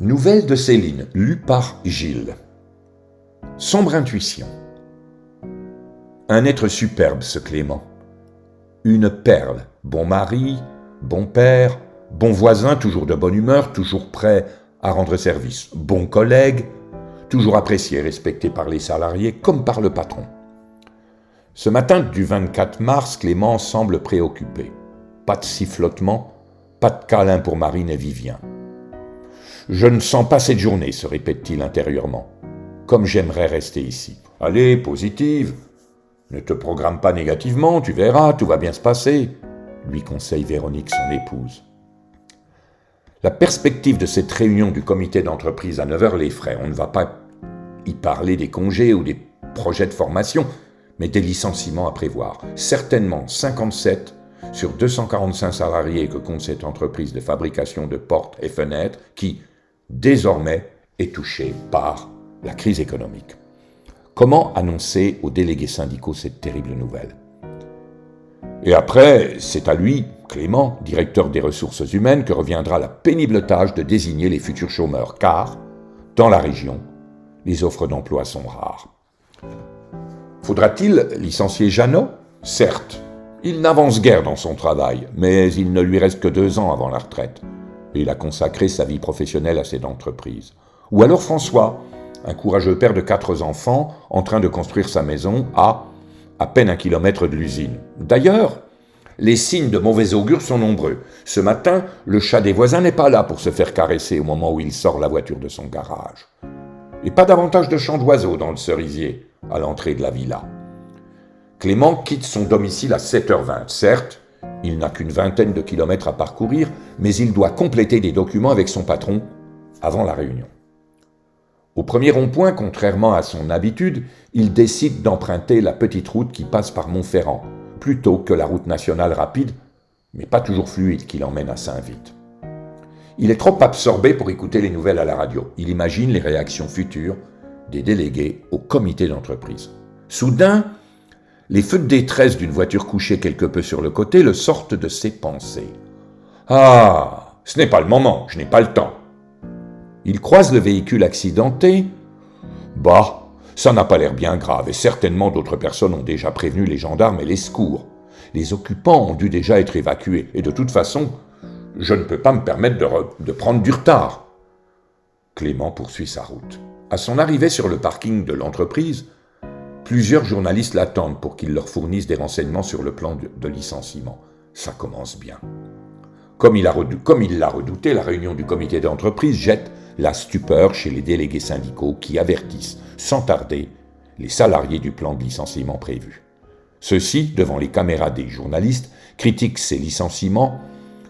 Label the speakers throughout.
Speaker 1: Nouvelle de Céline, lue par Gilles. Sombre intuition. Un être superbe, ce Clément. Une perle, bon mari, bon père, bon voisin, toujours de bonne humeur, toujours prêt à rendre service, bon collègue, toujours apprécié et respecté par les salariés comme par le patron. Ce matin du 24 mars, Clément semble préoccupé. Pas de sifflotement, pas de câlin pour Marine et Vivien. « Je ne sens pas cette journée », se répète-t-il intérieurement. « Comme j'aimerais rester ici. »« Allez, positive. Ne te programme pas négativement, tu verras, tout va bien se passer », lui conseille Véronique, son épouse. La perspective de cette réunion du comité d'entreprise à 9h l'effraie. On ne va pas y parler des congés ou des projets de formation, mais des licenciements à prévoir. Certainement 57 sur 245 salariés que compte cette entreprise de fabrication de portes et fenêtres qui, désormais, est touchée par la crise économique. Comment annoncer aux délégués syndicaux cette terrible nouvelle ? Et après, c'est à lui, Clément, directeur des ressources humaines, que reviendra la pénible tâche de désigner les futurs chômeurs, car, dans la région, les offres d'emploi sont rares. Faudra-t-il licencier Jeannot ? Certes, il n'avance guère dans son travail, mais il ne lui reste que 2 ans avant la retraite, et il a consacré sa vie professionnelle à cette entreprise. Ou alors François, un courageux père de 4 enfants, en train de construire sa maison à peine 1 kilomètre de l'usine. D'ailleurs, les signes de mauvais augure sont nombreux. Ce matin, le chat des voisins n'est pas là pour se faire caresser au moment où il sort la voiture de son garage. Et pas davantage de chants d'oiseaux dans le cerisier, à l'entrée de la villa. Clément quitte son domicile à 7h20. Certes, il n'a qu'une vingtaine de kilomètres à parcourir, mais il doit compléter des documents avec son patron avant la réunion. Au premier rond-point, contrairement à son habitude, il décide d'emprunter la petite route qui passe par Montferrand, plutôt que la route nationale rapide, mais pas toujours fluide, qui l'emmène à Saint-Vite. Il est trop absorbé pour écouter les nouvelles à la radio. Il imagine les réactions futures des délégués au comité d'entreprise. Soudain, les feux de détresse d'une voiture couchée quelque peu sur le côté le sortent de ses pensées. « Ah, ce n'est pas le moment, je n'ai pas le temps. » Il croise le véhicule accidenté. « Bah, ça n'a pas l'air bien grave et certainement d'autres personnes ont déjà prévenu les gendarmes et les secours. Les occupants ont dû déjà être évacués et de toute façon, je ne peux pas me permettre de prendre du retard. » Clément poursuit sa route. À son arrivée sur le parking de l'entreprise, plusieurs journalistes l'attendent pour qu'il leur fournisse des renseignements sur le plan de licenciement. Ça commence bien. Comme il l'a redouté, la réunion du comité d'entreprise jette la stupeur chez les délégués syndicaux qui avertissent, sans tarder, les salariés du plan de licenciement prévu. Ceux-ci, devant les caméras des journalistes, critiquent ces licenciements,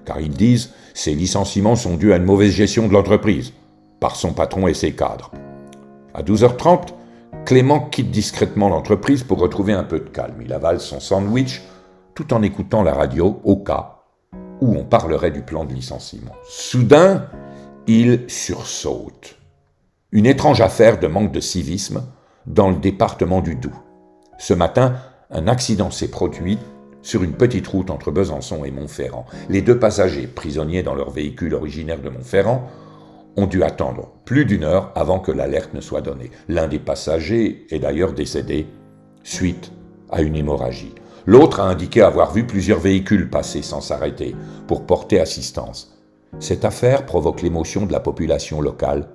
Speaker 1: car ils disent « ces licenciements sont dus à une mauvaise gestion de l'entreprise, par son patron et ses cadres ». À 12h30, Clément quitte discrètement l'entreprise pour retrouver un peu de calme. Il avale son sandwich tout en écoutant la radio au cas où on parlerait du plan de licenciement. Soudain, il sursaute. Une étrange affaire de manque de civisme dans le département du Doubs. Ce matin, un accident s'est produit sur une petite route entre Besançon et Montferrand. Les 2 passagers, prisonniers dans leur véhicule originaire de Montferrand, ont dû attendre plus d'1 heure avant que l'alerte ne soit donnée. L'un des passagers est d'ailleurs décédé suite à une hémorragie. L'autre a indiqué avoir vu plusieurs véhicules passer sans s'arrêter pour porter assistance. Cette affaire provoque l'émotion de la population locale